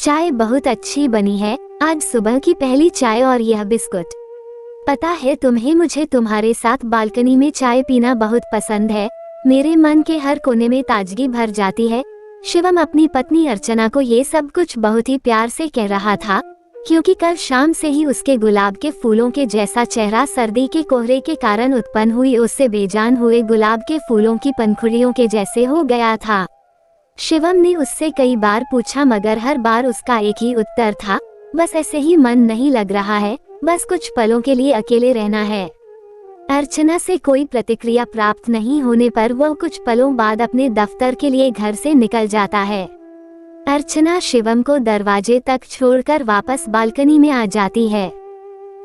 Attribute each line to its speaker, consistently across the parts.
Speaker 1: चाय बहुत अच्छी बनी है, आज सुबह की पहली चाय और यह बिस्कुट। पता है तुम्हें, मुझे तुम्हारे साथ बालकनी में चाय पीना बहुत पसंद है। मेरे मन के हर कोने में ताजगी भर जाती है। शिवम अपनी पत्नी अर्चना को ये सब कुछ बहुत ही प्यार से कह रहा था, क्योंकि कल शाम से ही उसके गुलाब के फूलों के जैसा चेहरा सर्दी के कोहरे के कारण उत्पन्न हुई उससे बेजान हुए गुलाब के फूलों की पंखुड़ियों के जैसे हो गया था। शिवम ने उससे कई बार पूछा, मगर हर बार उसका एक ही उत्तर था, बस ऐसे ही मन नहीं लग रहा है, बस कुछ पलों के लिए अकेले रहना है। अर्चना से कोई प्रतिक्रिया प्राप्त नहीं होने पर वह कुछ पलों बाद अपने दफ्तर के लिए घर से निकल जाता है। अर्चना शिवम को दरवाजे तक छोड़कर वापस बालकनी में आ जाती है।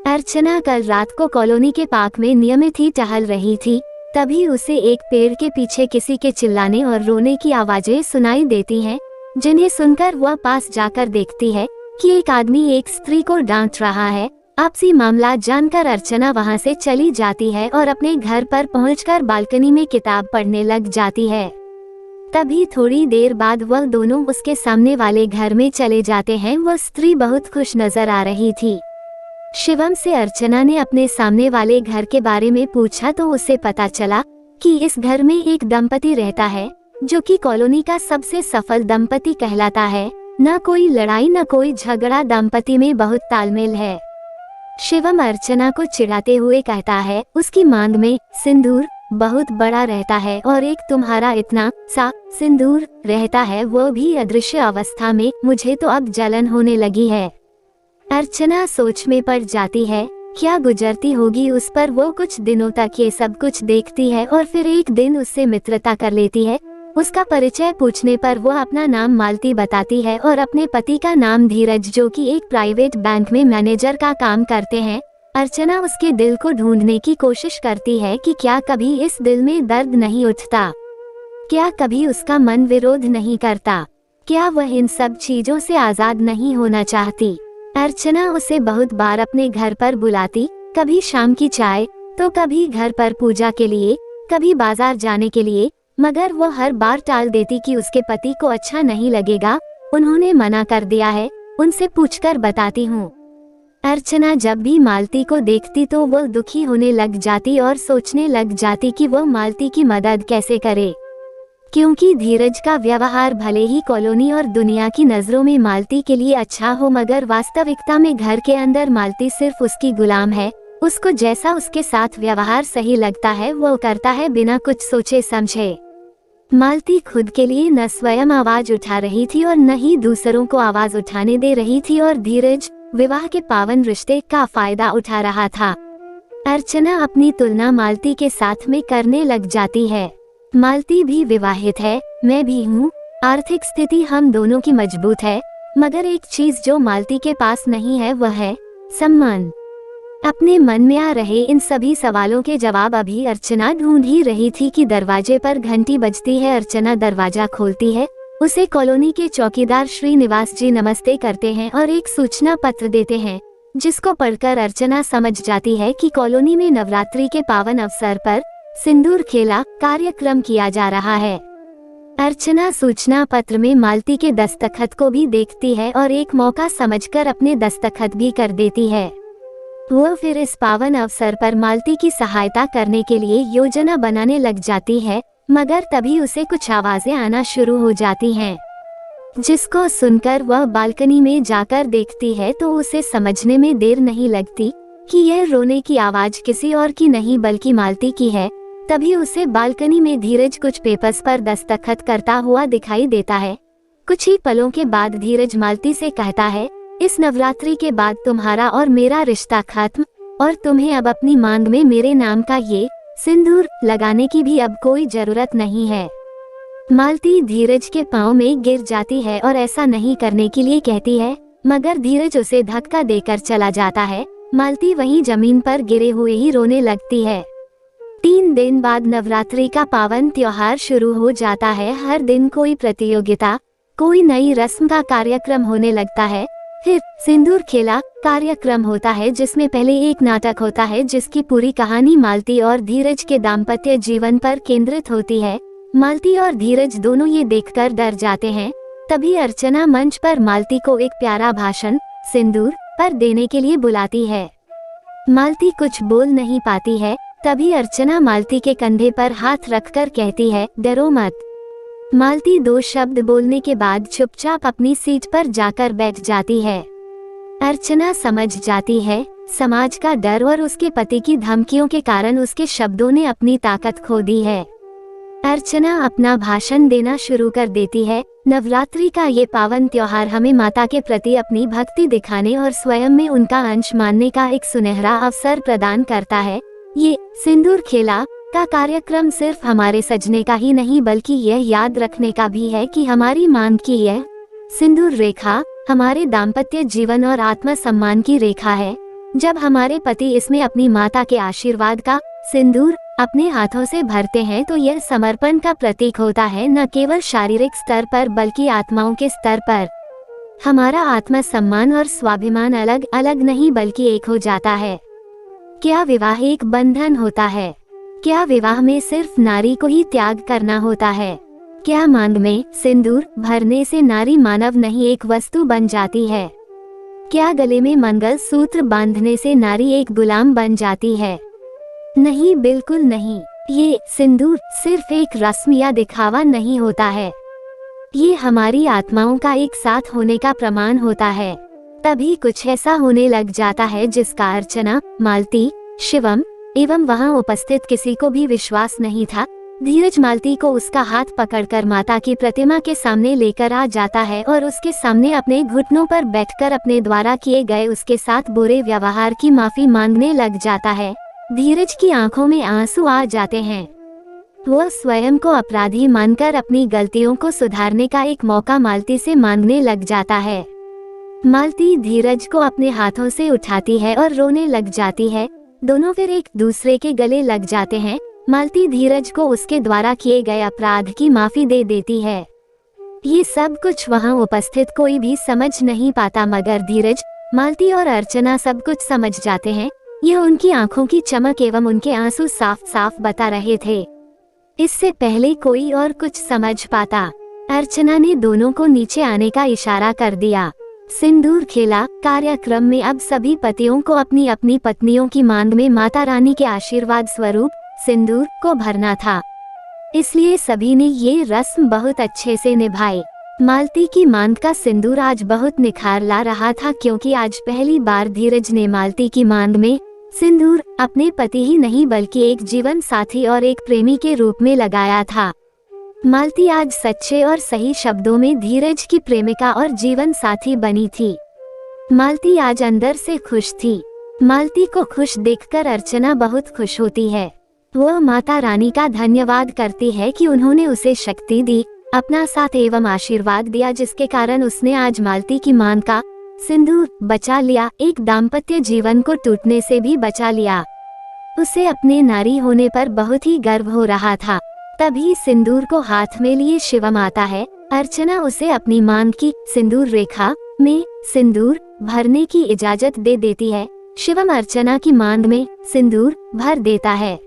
Speaker 1: अर्चना कल रात को कॉलोनी के पार्क में नियमित ही टहल रही थी, तभी उसे एक पेड़ के पीछे किसी के चिल्लाने और रोने की आवाजें सुनाई देती हैं, जिन्हें सुनकर वह पास जाकर देखती है कि एक आदमी एक स्त्री को डांट रहा है। आपसी मामला जानकर अर्चना वहां से चली जाती है और अपने घर पर पहुंचकर बालकनी में किताब पढ़ने लग जाती है। तभी थोड़ी देर बाद वह दोनों उसके सामने वाले घर में चले जाते हैं। वह स्त्री बहुत खुश नजर आ रही थी। शिवम से अर्चना ने अपने सामने वाले घर के बारे में पूछा तो उसे पता चला कि इस घर में एक दंपति रहता है, जो कि कॉलोनी का सबसे सफल दंपति कहलाता है। न कोई लड़ाई न कोई झगड़ा, दंपति में बहुत तालमेल है। शिवम अर्चना को चिढ़ाते हुए कहता है, उसकी मांग में सिंदूर बहुत बड़ा रहता है और एक तुम्हारा इतना सा सिंदूर रहता है, वो भी अदृश्य अवस्था में। मुझे तो अब जलन होने लगी है। अर्चना सोच में पड़ जाती है, क्या गुजरती होगी उस पर। वो कुछ दिनों तक ये सब कुछ देखती है और फिर एक दिन उससे मित्रता कर लेती है। उसका परिचय पूछने पर वो अपना नाम मालती बताती है और अपने पति का नाम धीरज, जो कि एक प्राइवेट बैंक में मैनेजर का काम करते हैं। अर्चना उसके दिल को ढूंढने की कोशिश करती है कि क्या कभी इस दिल में दर्द नहीं उठता, क्या कभी उसका मन विरोध नहीं करता, क्या वह इन सब चीजों से आजाद नहीं होना चाहती। अर्चना उसे बहुत बार अपने घर पर बुलाती, कभी शाम की चाय तो कभी घर पर पूजा के लिए, कभी बाजार जाने के लिए, मगर वो हर बार टाल देती कि उसके पति को अच्छा नहीं लगेगा, उन्होंने मना कर दिया है, उनसे पूछकर बताती हूँ। अर्चना जब भी मालती को देखती तो वो दुखी होने लग जाती और सोचने लग जाती कि वो मालती की मदद कैसे करे, क्योंकि धीरज का व्यवहार भले ही कॉलोनी और दुनिया की नजरों में मालती के लिए अच्छा हो, मगर वास्तविकता में घर के अंदर मालती सिर्फ उसकी गुलाम है। उसको जैसा उसके साथ व्यवहार सही लगता है वो करता है, बिना कुछ सोचे समझे। मालती खुद के लिए न स्वयं आवाज उठा रही थी और न ही दूसरों को आवाज उठाने दे रही थी, और धीरज विवाह के पावन रिश्ते का फायदा उठा रहा था। अर्चना अपनी तुलना मालती के साथ में करने लग जाती है। मालती भी विवाहित है, मैं भी हूँ, आर्थिक स्थिति हम दोनों की मजबूत है, मगर एक चीज जो मालती के पास नहीं है वह है सम्मान। अपने मन में आ रहे इन सभी सवालों के जवाब अभी अर्चना ढूंढ ही रही थी कि दरवाजे पर घंटी बजती है। अर्चना दरवाजा खोलती है, उसे कॉलोनी के चौकीदार श्रीनिवास जी नमस्ते करते हैं और एक सूचना पत्र देते हैं, जिसको पढ़कर अर्चना समझ जाती है कि कॉलोनी में नवरात्रि के पावन अवसर पर सिंदूर खेला कार्यक्रम किया जा रहा है। अर्चना सूचना पत्र में मालती के दस्तखत को भी देखती है और एक मौका समझकर अपने दस्तखत भी कर देती है। वो फिर इस पावन अवसर पर मालती की सहायता करने के लिए योजना बनाने लग जाती है, मगर तभी उसे कुछ आवाजें आना शुरू हो जाती हैं, जिसको सुनकर वह बालकनी में जाकर देखती है तो उसे समझने में देर नहीं लगती कि यह रोने की आवाज किसी और की नहीं बल्कि मालती की है। तभी उसे बालकनी में धीरज कुछ पेपर्स पर दस्तखत करता हुआ दिखाई देता है। कुछ ही पलों के बाद धीरज मालती से कहता है, इस नवरात्रि के बाद तुम्हारा और मेरा रिश्ता खत्म, और तुम्हें अब अपनी मांग में मेरे नाम का ये सिंदूर लगाने की भी अब कोई जरूरत नहीं है। मालती धीरज के पाँव में गिर जाती है और ऐसा नहीं करने के लिए कहती है, मगर धीरज उसे धक्का देकर चला जाता है। मालती वहीं जमीन पर गिरे हुए ही रोने लगती है। 3 दिन बाद नवरात्रि का पावन त्योहार शुरू हो जाता है। हर दिन कोई प्रतियोगिता, कोई नई रस्म का कार्यक्रम होने लगता है। फिर सिंदूर खेला कार्यक्रम होता है, जिसमें पहले एक नाटक होता है जिसकी पूरी कहानी मालती और धीरज के दाम्पत्य जीवन पर केंद्रित होती है। मालती और धीरज दोनों ये देखकर डर जाते हैं तभी अर्चना मंच पर मालती को एक प्यारा भाषण सिंदूर पर देने के लिए बुलाती है। मालती कुछ बोल नहीं पाती है। तभी अर्चना मालती के कंधे पर हाथ रखकर कहती है, डरो मत। मालती 2 शब्द बोलने के बाद चुपचाप अपनी सीट पर जाकर बैठ जाती है। अर्चना समझ जाती है समाज का डर और उसके पति की धमकियों के कारण उसके शब्दों ने अपनी ताकत खो दी है। अर्चना अपना भाषण देना शुरू कर देती है। नवरात्रि का ये पावन त्योहार हमें माता के प्रति अपनी भक्ति दिखाने और स्वयं में उनका अंश मानने का एक सुनहरा अवसर प्रदान करता है। ये सिंदूर खेला का कार्यक्रम सिर्फ हमारे सजने का ही नहीं बल्कि यह याद रखने का भी है कि हमारी मांग की यह सिंदूर रेखा हमारे दाम्पत्य जीवन और आत्म सम्मान की रेखा है। जब हमारे पति इसमें अपनी माता के आशीर्वाद का सिंदूर अपने हाथों से भरते हैं तो यह समर्पण का प्रतीक होता है, न केवल शारीरिक स्तर पर बल्कि आत्माओं के स्तर पर। हमारा आत्म सम्मान और स्वाभिमान अलग अलग नहीं बल्कि एक हो जाता है। क्या विवाह एक बंधन होता है? क्या विवाह में सिर्फ नारी को ही त्याग करना होता है? क्या मांग में सिंदूर भरने से नारी मानव नहीं एक वस्तु बन जाती है? क्या गले में मंगल सूत्र बांधने से नारी एक गुलाम बन जाती है? नहीं, बिल्कुल नहीं। ये सिंदूर सिर्फ एक रस्म या दिखावा नहीं होता है। ये हमारी आत्माओं का एक साथ होने का प्रमाण होता है। तभी कुछ ऐसा होने लग जाता है जिसका अर्चना, मालती, शिवम एवं वहां उपस्थित किसी को भी विश्वास नहीं था। धीरज मालती को उसका हाथ पकड़कर माता की प्रतिमा के सामने लेकर आ जाता है और उसके सामने अपने घुटनों पर बैठकर अपने द्वारा किए गए उसके साथ बुरे व्यवहार की माफी मांगने लग जाता है। धीरज की आंखों में आंसू आ जाते हैं। वह स्वयं को अपराधी मानकर अपनी गलतियों को सुधारने का एक मौका मालती से मांगने लग जाता है। मालती धीरज को अपने हाथों से उठाती है और रोने लग जाती है। दोनों फिर एक दूसरे के गले लग जाते हैं। मालती धीरज को उसके द्वारा किए गए अपराध की माफी दे देती है। ये सब कुछ वहां उपस्थित कोई भी समझ नहीं पाता मगर धीरज, मालती और अर्चना सब कुछ समझ जाते हैं। यह उनकी आंखों की चमक एवं उनके आंसू साफ साफ बता रहे थे। इससे पहले कोई और कुछ समझ पाता। अर्चना ने दोनों को नीचे आने का इशारा कर दिया। सिंदूर खेला कार्यक्रम में अब सभी पतियों को अपनी अपनी पत्नियों की मांग में माता रानी के आशीर्वाद स्वरूप सिंदूर को भरना था। इसलिए सभी ने ये रस्म बहुत अच्छे से निभाई। मालती की मांग का सिंदूर आज बहुत निखार ला रहा था क्योंकि आज पहली बार धीरज ने मालती की मांग में सिंदूर अपने पति ही नहीं बल्कि एक जीवन साथी और एक प्रेमी के रूप में लगाया था। मालती आज सच्चे और सही शब्दों में धीरज की प्रेमिका और जीवन साथी बनी थी। मालती आज अंदर से खुश थी। मालती को खुश देखकर अर्चना बहुत खुश होती है। वह माता रानी का धन्यवाद करती है कि उन्होंने उसे शक्ति दी, अपना साथ एवं आशीर्वाद दिया जिसके कारण उसने आज मालती की मांग का सिंदूर बचा लिया, एक दाम्पत्य जीवन को टूटने से भी बचा लिया। उसे अपने नारी होने पर बहुत ही गर्व हो रहा था। तभी सिंदूर को हाथ में लिए शिवम आता है। अर्चना उसे अपनी मांग की सिंदूर रेखा में सिंदूर भरने की इजाजत दे देती है। शिवम अर्चना की मांग में सिंदूर भर देता है।